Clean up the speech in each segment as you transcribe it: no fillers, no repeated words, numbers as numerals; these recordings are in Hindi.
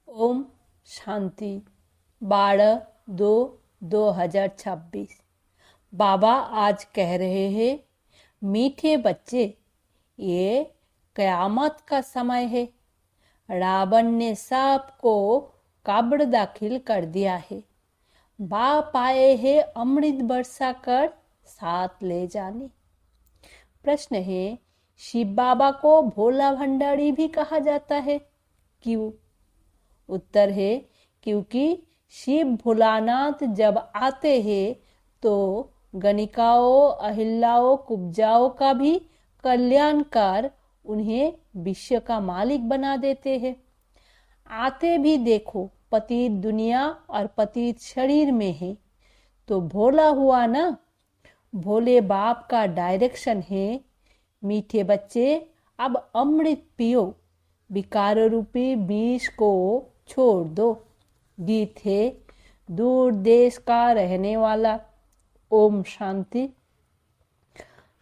ओम शांति 12/2/2026। बाबा आज कह रहे हैं, मीठे बच्चे, ये कयामत का समय है। रावण ने सबको काबड़ दाखिल कर दिया है। बाप आए हैं अमृत बरसा कर साथ ले जाने। प्रश्न है, शिव बाबा को भोला भंडारी भी कहा जाता है, क्यों? उत्तर है, क्योंकि शिव भोलानाथ जब आते हैं तो गणिकाओं, अहिल्याओं, कुब्जाओं का भी कल्याण कर उन्हें विश्व का मालिक बना देते हैं। आते भी देखो पतित दुनिया और पतित शरीर में है, तो भोला हुआ ना। भोले बाप का डायरेक्शन है, मीठे बच्चे अब अमृत पियो, विकार रूपी विष को छोड़ दो। गीत है दूर देश का रहने वाला। ओम शांति।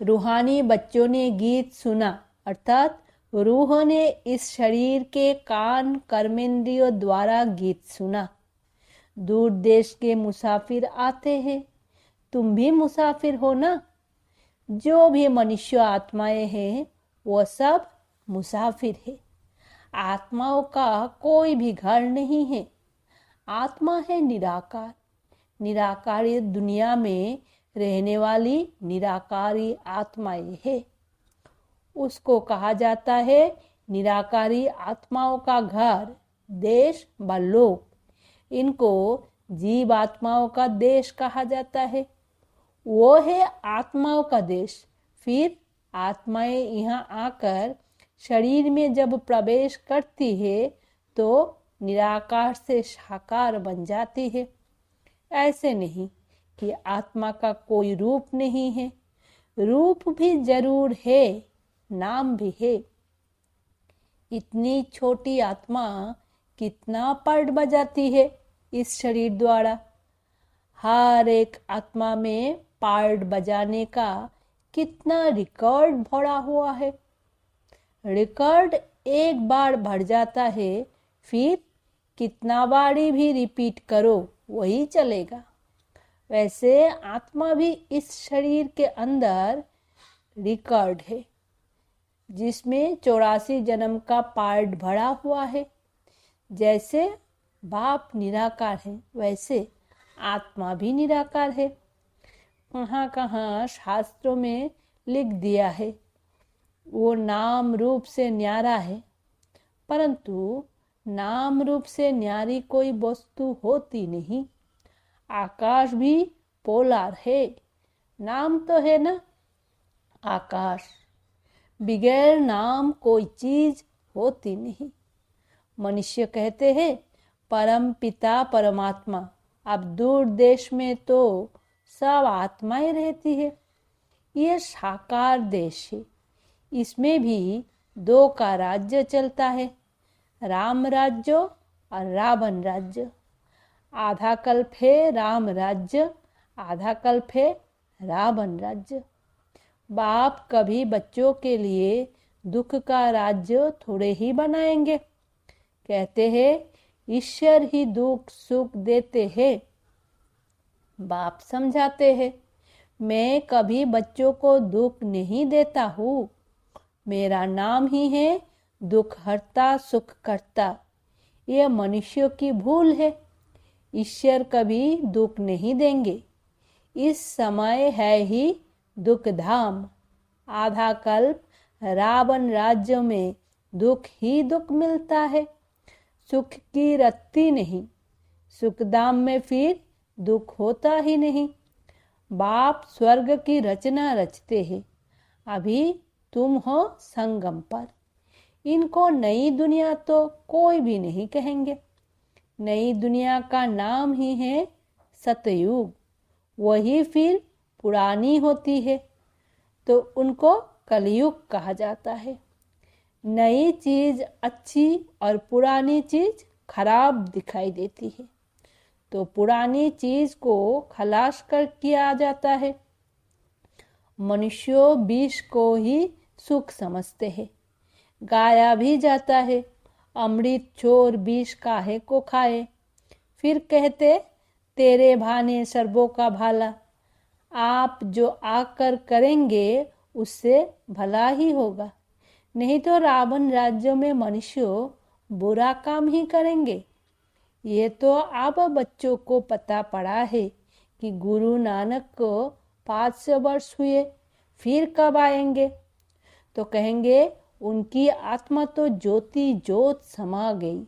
रूहानी बच्चों ने गीत सुना, अर्थात रूह ने इस शरीर के कान कर्मेंद्रियों द्वारा गीत सुना। दूर देश के मुसाफिर आते हैं, तुम भी मुसाफिर हो ना। जो भी मनुष्य आत्माएं हैं वो सब मुसाफिर है। आत्माओं का कोई भी घर नहीं है। आत्मा है निराकार। निराकारी दुनिया में रहने वाली निराकारी आत्माएं है। उसको कहा जाता है निराकारी आत्माओं का घर, देश व लोक। इनको जीव आत्माओं का देश कहा जाता है। वो है आत्माओं का देश। फिर आत्माएं यहाँ आकर शरीर में जब प्रवेश करती है तो निराकार से साकार बन जाती है। ऐसे नहीं कि आत्मा का कोई रूप नहीं है। रूप भी जरूर है, नाम भी है। इतनी छोटी आत्मा कितना पार्ट बजाती है इस शरीर द्वारा। हर एक आत्मा में पार्ट बजाने का कितना रिकॉर्ड भरा हुआ है। रिकॉर्ड एक बार भर जाता है, फिर कितना बारी भी रिपीट करो वही चलेगा। वैसे आत्मा भी इस शरीर के अंदर रिकॉर्ड है, जिसमें 84 जन्म का पार्ट भरा हुआ है। जैसे बाप निराकार है, वैसे आत्मा भी निराकार है। कहाँ कहाँ शास्त्रों में लिख दिया है वो नाम रूप से न्यारा है, परंतु नाम रूप से न्यारी कोई वस्तु होती नहीं। आकाश भी पोलार है, नाम तो है ना आकाश। बगैर नाम कोई चीज होती नहीं। मनुष्य कहते हैं परम पिता परमात्मा। अब दूर देश में तो सब आत्माएं रहती है। ये साकार देश है। इसमें भी दो का राज्य चलता है, राम राज्य और रावण राज्य। आधा कल्प है राम राज्य, आधा कल्प है रावण राज्य। बाप कभी बच्चों के लिए दुख का राज्य थोड़े ही बनाएंगे। कहते हैं ईश्वर ही दुख सुख देते हैं। बाप समझाते हैं मैं कभी बच्चों को दुख नहीं देता हूँ। मेरा नाम ही है दुख हरता सुख करता। यह मनुष्यों की भूल है। ईश्वर कभी दुख नहीं देंगे। इस समय है ही दुख धाम। आधा कल्प रावण राज्य में दुख ही दुख मिलता है, सुख की रत्ती नहीं। सुखधाम में फिर दुख होता ही नहीं। बाप स्वर्ग की रचना रचते हैं। अभी तुम हो संगम पर। इनको नई दुनिया तो कोई भी नहीं कहेंगे। नई दुनिया का नाम ही है सतयुग। वही फिर पुरानी होती है तो उनको कलयुग कहा जाता है। नई चीज अच्छी और पुरानी चीज खराब दिखाई देती है, तो पुरानी चीज को खलास कर किया जाता है। मनुष्यों विष को ही सुख समझते हैं। गाया भी जाता है अमृत चोर विष काहे को खाए। फिर कहते तेरे भाने सर्वों का भाला। आप जो आकर करेंगे उससे भला ही होगा, नहीं तो रावण राज्य में मनुष्य बुरा काम ही करेंगे। ये तो आप बच्चों को पता पड़ा है कि गुरु नानक को 500 वर्ष हुए, फिर कब आएंगे? तो कहेंगे उनकी आत्मा तो ज्योति ज्योत समा गई,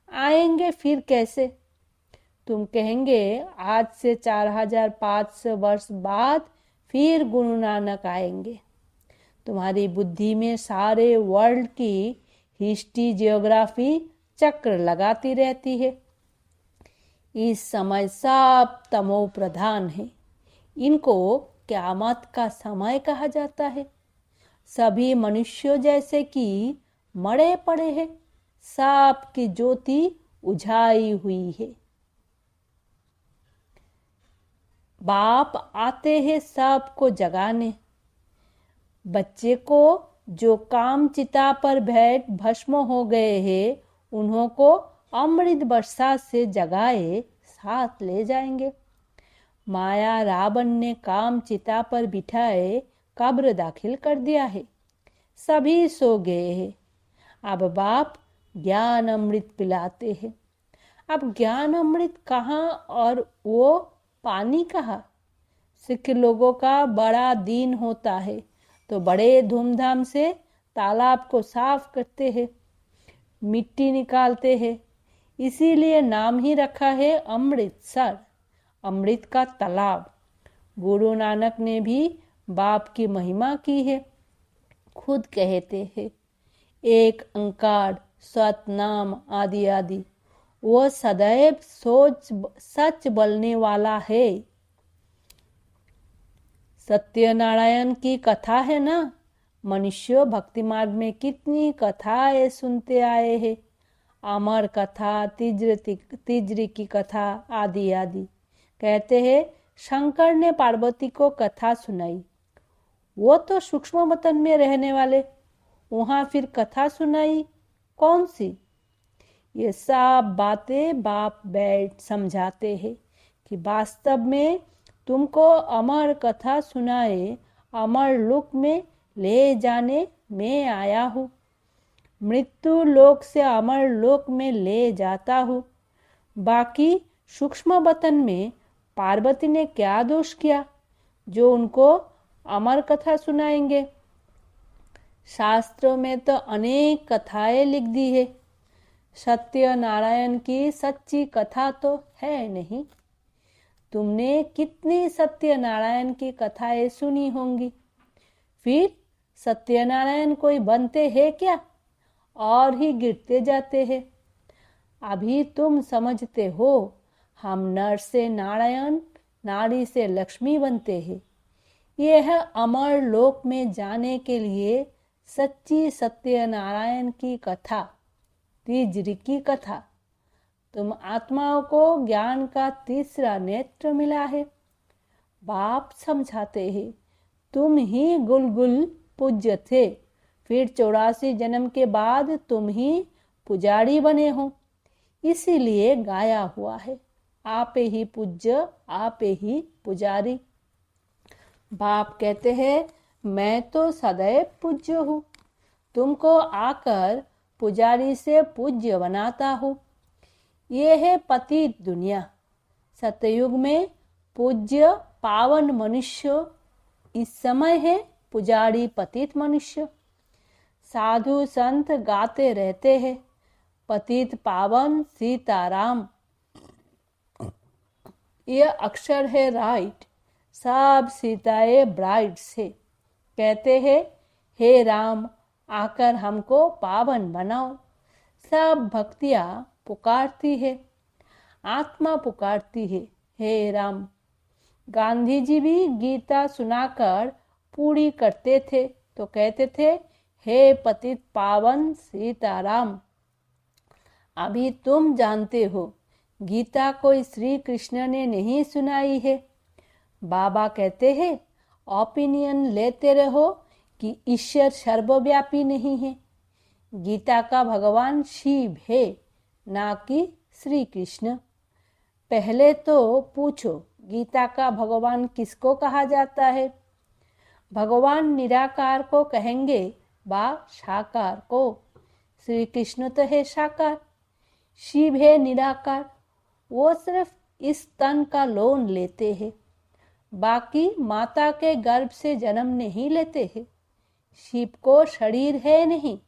आएंगे फिर कैसे? तुम कहेंगे आज से 4500 वर्ष बाद फिर गुरु नानक आएंगे। तुम्हारी बुद्धि में सारे वर्ल्ड की हिस्ट्री जियोग्राफी चक्र लगाती रहती है। इस समय सब तमो प्रधान है। इनको क़यामत का समय कहा जाता है। सभी मनुष्यों जैसे कि मरे पड़े हैं, सबकी ज्योति उझाई हुई है। बाप आते हैं सबको जगाने। बच्चे को जो काम चिता पर बैठ भस्म हो गए हैं, उन्हों को अमृत वर्षा से जगाए साथ ले जाएंगे। माया रावण ने काम चिता पर बिठाए कब्र दाखिल कर दिया है, सभी सो गए हैं। अब बाप ज्ञान अमृत पिलाते हैं। अब ज्ञान अमृत कहाँ और वो पानी कहाँ? सिख लोगों का बड़ा दिन होता है तो बड़े धूमधाम से तालाब को साफ करते हैं, मिट्टी निकालते हैं। इसीलिए नाम ही रखा है अमृतसर, अमृत का तालाब। गुरु नानक ने भी बाप की महिमा की है। खुद कहते हैं एक अंकार सतनाम आदि आदि, वो सदैव सच बोलने वाला है। सत्यनारायण की कथा है ना, मनुष्य भक्ति मार्ग में कितनी कथाएं सुनते आए हैं। अमर कथा, तिजरी की कथा आदि आदि। कहते हैं शंकर ने पार्वती को कथा सुनाई। वो तो सूक्ष्म वतन में रहने वाले, वहां फिर कथा सुनाई कौन सी? ये सब बातें बाप बैठ समझाते हैं कि वास्तव में तुमको अमर कथा सुनाए अमर लोक में ले जाने में आया हूँ। मृत्यु लोक से अमर लोक में ले जाता हूँ। बाकी सूक्ष्म वतन में पार्वती ने क्या दोष किया जो उनको अमर कथा सुनाएंगे? शास्त्रों में तो अनेक कथाएं लिख दी है। सत्य नारायण की सच्ची कथा तो है नहीं। तुमने कितनी सत्यनारायण की कथाएं सुनी होंगी। फिर सत्यनारायण कोई बनते हैं क्या? और ही गिरते जाते हैं। अभी तुम समझते हो हम नर से नारायण, नारी से लक्ष्मी बनते हैं। यह अमर लोक में जाने के लिए सच्ची सत्यनारायण की कथा, तिजरी की कथा। तुम आत्माओं को ज्ञान का तीसरा नेत्र मिला है। बाप समझाते हैं तुम ही गुलगुल पूज्य थे, फिर 84 जन्म के बाद तुम ही पुजारी बने हो। इसीलिए गाया हुआ है आपे ही पूज्य आपे ही पुजारी। बाप कहते हैं मैं तो सदैव पूज्य हूँ, तुमको आकर पुजारी से पूज्य बनाता हूँ। ये है पतित दुनिया। सतयुग में पूज्य पावन मनुष्य, इस समय है पुजारी पतित मनुष्य। साधु संत गाते रहते हैं पतित पावन सीताराम। ये अक्षर है राइट, सब सीताएं ब्राइड्स है। कहते हैं हे राम आकर हमको पावन बनाओ। सब भक्तियां पुकारती है, आत्मा पुकारती है हे राम। गांधी जी भी गीता सुनाकर पूरी करते थे तो कहते थे हे पतित पावन सीताराम। अभी तुम जानते हो गीता कोई श्री कृष्ण ने नहीं सुनाई है। बाबा कहते हैं ओपिनियन लेते रहो कि ईश्वर सर्वव्यापी नहीं है। गीता का भगवान शिव है, ना कि श्री कृष्ण। पहले तो पूछो, गीता का भगवान किसको कहा जाता है? भगवान निराकार को कहेंगे व साकार को। श्री कृष्ण तो है साकार, शिव है निराकार। वो सिर्फ इस तन का लोन लेते हैं, बाकी माता के गर्भ से जन्म नहीं लेते हैं। शिव को शरीर है नहीं,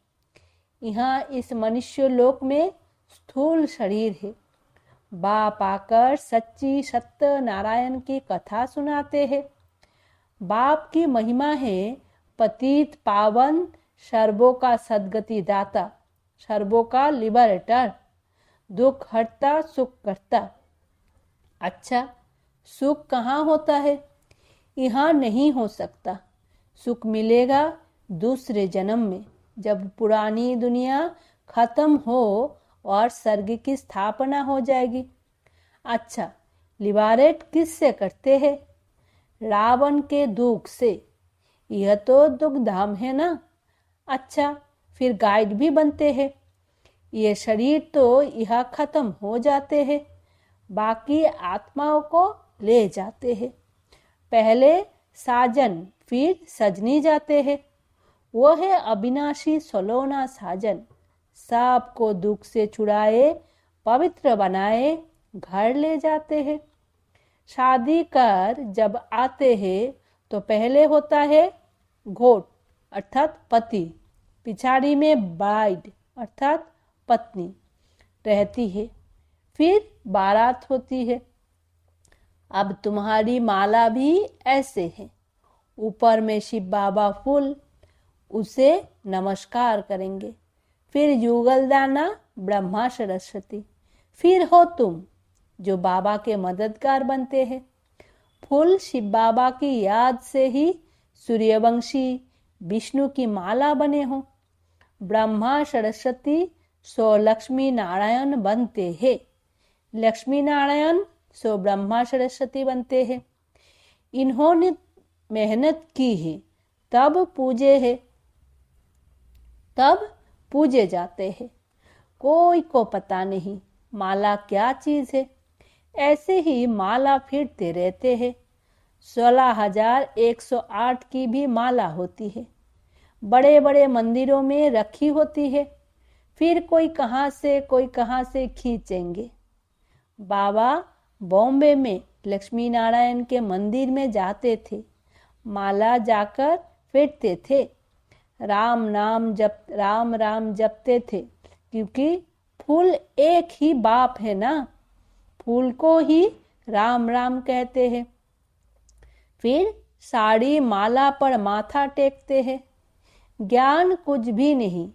यहाँ इस मनुष्य लोक में स्थूल शरीर है। बाप आकर सच्ची सत्य नारायण की कथा सुनाते हैं। बाप की महिमा है पतित पावन, सर्वों का सद्गति दाता, सर्वों का लिबरेटर, दुख हरता सुख करता। अच्छा, सुख कहाँ होता है? यहाँ नहीं हो सकता। सुख मिलेगा दूसरे जन्म में, जब पुरानी दुनिया खत्म हो और स्वर्ग की स्थापना हो जाएगी। अच्छा, लिबारेट किससे करते हैं? रावण के दुख से। यह तो दुख धाम है ना। अच्छा, फिर गाइड भी बनते हैं। ये शरीर तो यह खत्म हो जाते हैं, बाकी आत्माओं को ले जाते हैं। पहले साजन फिर सजनी जाते हैं। वो है अविनाशी सलोना साजन, सबको दुख से छुड़ाए, पवित्र बनाए, घर ले जाते हैं। शादी कर जब आते हैं तो पहले होता है घोट अर्थात पति, पिछाड़ी में ब्राइड अर्थात पत्नी रहती है, फिर बारात होती है। अब तुम्हारी माला भी ऐसे है। ऊपर में शिव बाबा फूल, उसे नमस्कार करेंगे। फिर युगलदाना ब्रह्मा सरस्वती, फिर हो तुम जो बाबा के मददगार बनते हैं। फूल शिव बाबा की याद से ही सूर्यवंशी विष्णु की माला बने हो। ब्रह्मा सरस्वती सो लक्ष्मी नारायण बनते हैं, लक्ष्मी नारायण सो ब्रह्मा सरस्वती बनते हैं। इन्होंने मेहनत की है, तब पूजे है, तब पूजे जाते हैं। कोई को पता नहीं माला क्या चीज है। ऐसे ही माला फिरते रहते हैं। 16,108 की भी माला होती है, बड़े बड़े मंदिरों में रखी होती है। फिर कोई कहाँ से खींचेंगे। बाबा बॉम्बे में लक्ष्मी नारायण के मंदिर में जाते थे, माला जाकर फिरते थे, राम नाम राम राम जपते थे, क्योंकि फूल एक ही बाप है ना, फूल को ही राम राम कहते हैं। फिर साड़ी माला पर माथा टेकते हैं। ज्ञान कुछ भी नहीं,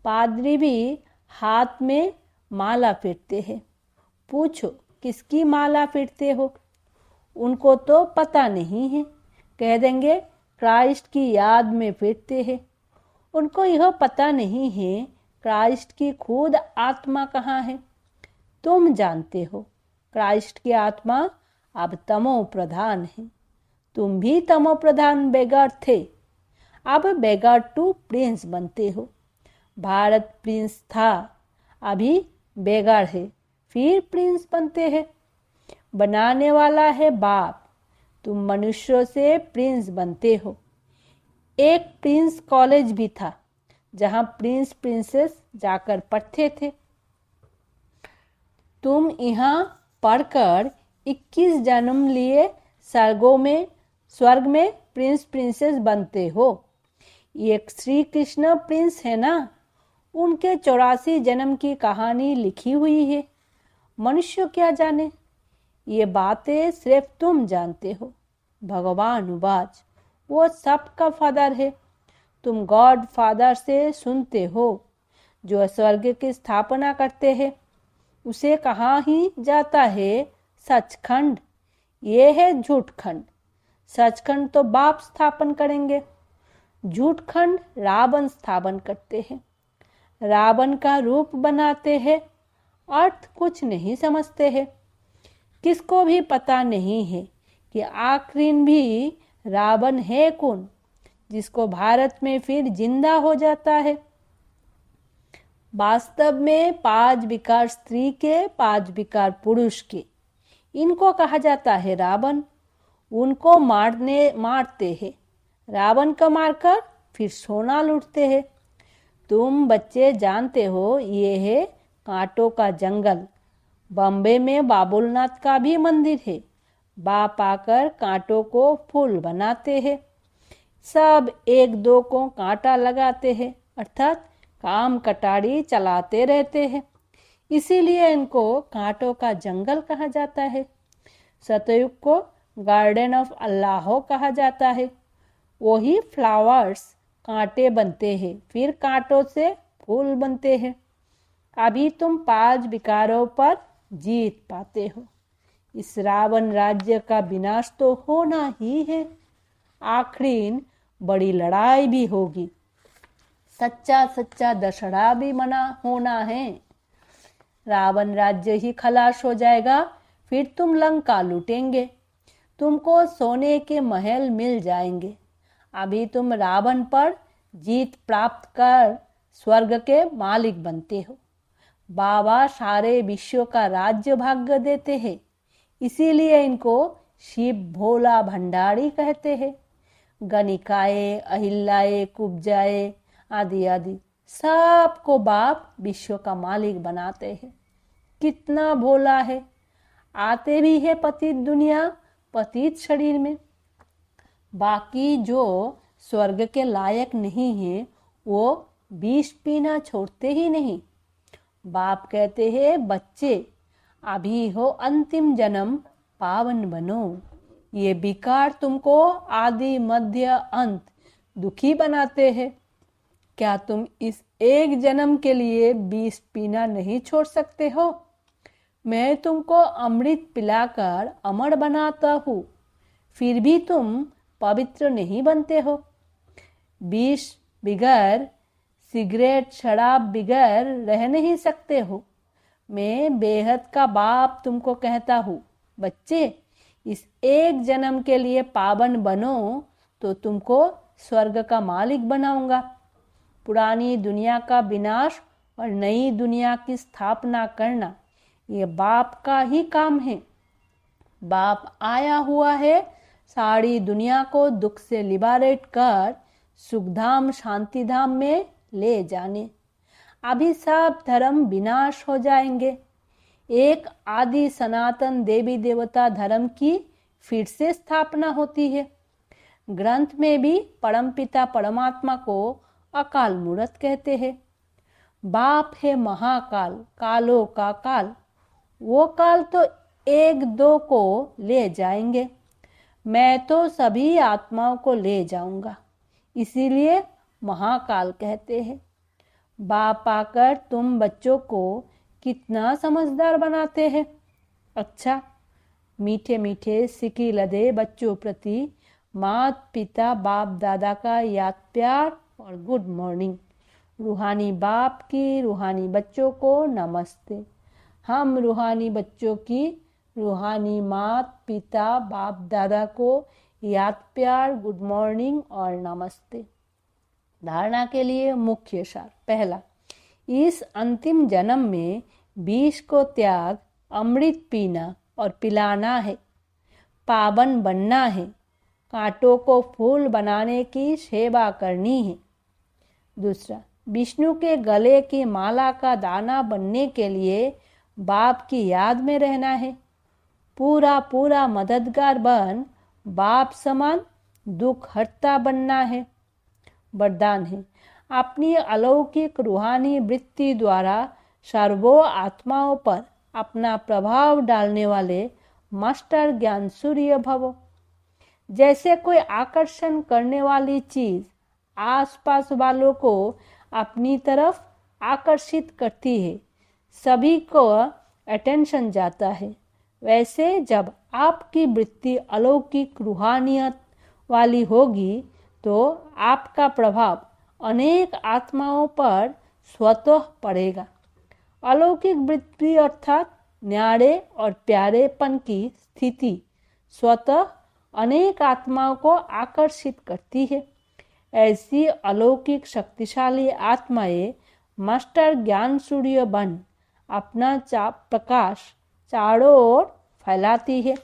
पादरी भी हाथ में माला फिरते हैं। पूछो किसकी माला फिरते हो? उनको तो पता नहीं है, कह देंगे क्राइस्ट की याद में फिरते हैं। उनको यह पता नहीं है क्राइस्ट की खुद आत्मा कहाँ है। तुम जानते हो क्राइस्ट की आत्मा अब तमो प्रधान है। तुम भी तमो प्रधान बेगार थे, अब बेगार टू प्रिंस बनते हो। भारत प्रिंस था, अभी बेगार है, फिर प्रिंस बनते हैं। बनाने वाला है बाप, तुम मनुष्यों से प्रिंस बनते हो। एक प्रिंस कॉलेज भी था, जहां प्रिंस प्रिंसेस जाकर पढ़ते थे। तुम यहाँ पढ़कर 21 जन्म लिए स्वर्ग में प्रिंस प्रिंसेस बनते हो। एक श्री कृष्ण प्रिंस है ना, उनके 84 जन्म की कहानी लिखी हुई है। मनुष्य क्या जाने, ये बातें सिर्फ तुम जानते हो। भगवान उवाच, वो सबका फादर है। तुम गॉड फादर से सुनते हो, जो स्वर्ग की स्थापना करते हैं। उसे कहाँ ही जाता है सचखंड। ये है झूठखंड। सचखंड तो बाप स्थापन करेंगे, झूठखंड रावण स्थापन करते हैं। रावण का रूप बनाते हैं, अर्थ कुछ नहीं समझते हैं। किसको भी पता नहीं है कि आखिर भी रावण है कौन, जिसको भारत में फिर जिंदा हो जाता है। वास्तव में 5 विकार स्त्री के, 5 विकार पुरुष के। इनको कहा जाता है रावण। उनको मारते हैं, रावण को मारकर फिर सोना लूटते हैं। तुम बच्चे जानते हो ये है कांटों का जंगल। बॉम्बे में बाबुलनाथ का भी मंदिर है। बाप आकर कांटों को फूल बनाते हैं। सब एक दो को कांटा लगाते हैं, अर्थात काम कटारी चलाते रहते हैं। इसीलिए इनको कांटों का जंगल कहा जाता है। सतयुग को गार्डन ऑफ अल्लाह कहा जाता है। वही फ्लावर्स कांटे बनते हैं, फिर कांटों से फूल बनते हैं। अभी तुम 5 विकारों पर जीत पाते हो। इस रावण राज्य का विनाश तो होना ही है। आखिर बड़ी लड़ाई भी होगी। सच्चा सच्चा दशहरा भी मना होना है। रावण राज्य ही खलास हो जाएगा, फिर तुम लंका लूटेंगे। तुमको सोने के महल मिल जाएंगे। अभी तुम रावण पर जीत प्राप्त कर स्वर्ग के मालिक बनते हो। बाबा सारे विश्व का राज्य भाग्य देते हैं। इसीलिए इनको शिव भोला भंडारी कहते हैं। गणिकाए, अहिल्याए, कुब्जाए आदि आदि सबको बाप विश्व का मालिक बनाते हैं। कितना भोला है। आते भी है पतित दुनिया, पतित शरीर में। बाकी जो स्वर्ग के लायक नहीं है वो विष पीना छोड़ते ही नहीं। बाप कहते हैं बच्चे अभी हो अंतिम जन्म, पावन बनो। ये विकार तुमको आदि मध्य अंत दुखी बनाते हैं। क्या तुम इस एक जन्म के लिए विष पीना नहीं छोड़ सकते हो? मैं तुमको अमृत पिलाकर अमर बनाता हूँ, फिर भी तुम पवित्र नहीं बनते हो। विष बिगर, सिगरेट शराब बिगर रह नहीं सकते हो। मैं बेहद का बाप तुमको कहता हूँ बच्चे, इस एक जन्म के लिए पावन बनो तो तुमको स्वर्ग का मालिक बनाऊंगा। पुरानी दुनिया का विनाश और नई दुनिया की स्थापना करना ये बाप का ही काम है। बाप आया हुआ है सारी दुनिया को दुख से लिबरेट कर सुखधाम शांतिधाम में ले जाने। अभी सब धर्म विनाश हो जाएंगे। एक आदि सनातन देवी देवता धर्म की फिर से स्थापना होती है। ग्रंथ में भी परमपिता परमात्मा को अकाल मूर्त कहते हैं। बाप है महाकाल, कालों का काल। वो काल तो एक दो को ले जाएंगे, मैं तो सभी आत्माओं को ले जाऊंगा। इसीलिए महाकाल कहते हैं। बाप आकर तुम बच्चों को कितना समझदार बनाते हैं। अच्छा, मीठे मीठे सिकी लदे बच्चों प्रति माता पिता बाप दादा का याद प्यार और गुड मॉर्निंग। रूहानी बाप की रूहानी बच्चों को नमस्ते। हम रूहानी बच्चों की रूहानी माता पिता बाप दादा को याद प्यार, गुड मॉर्निंग और नमस्ते। धारणा के लिए मुख्य सार। पहला, इस अंतिम जन्म में विष को त्याग अमृत पीना और पिलाना है। पावन बनना है। कांटों को फूल बनाने की सेवा करनी है। दूसरा, विष्णु के गले की माला का दाना बनने के लिए बाप की याद में रहना है। पूरा पूरा मददगार बन बाप समान दुख हरता बनना है। वरदान है, अपनी अलौकिक रूहानी वृत्ति द्वारा सर्वो आत्माओं पर अपना प्रभाव डालने वाले मास्टर ज्ञान सूर्य भवो। जैसे कोई आकर्षण करने वाली चीज आसपास वालों को अपनी तरफ आकर्षित करती है, सभी को अटेंशन जाता है, वैसे जब आपकी वृत्ति अलौकिक रूहानियत वाली होगी तो आपका प्रभाव अनेक आत्माओं पर स्वतः पड़ेगा। अलौकिक वृत्ति अर्थात न्यारे और प्यारेपन की स्थिति स्वतः अनेक आत्माओं को आकर्षित करती है। ऐसी अलौकिक शक्तिशाली आत्माएं मास्टर ज्ञान सूर्य बन अपना प्रकाश चारों ओर फैलाती है।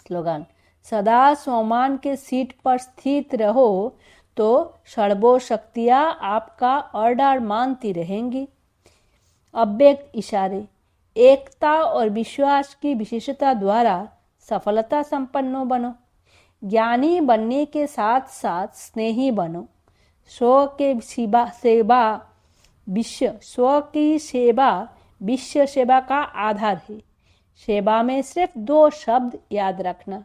स्लोगन: सदा स्वमान के सीट पर स्थित रहो तो सर्वो शक्तियां आपका ऑर्डर मानती रहेंगी। अव्यक्त इशारे: एकता और विश्वास की विशेषता द्वारा सफलता संपन्न बनो। ज्ञानी बनने के साथ साथ स्नेही बनो। स्व की सेवा विश्व सेवा का आधार है। सेवा में सिर्फ 2 शब्द याद रखना,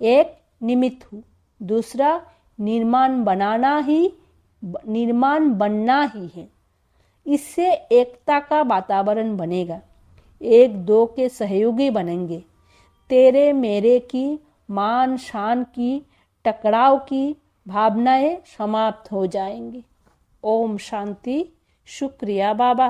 एक निमित्त हूँ, दूसरा निर्माण बनना ही है। इससे एकता का वातावरण बनेगा, एक दो के सहयोगी बनेंगे। तेरे मेरे की, मान शान की, टकराव की भावनाएं समाप्त हो जाएंगी। ओम शांति। शुक्रिया बाबा।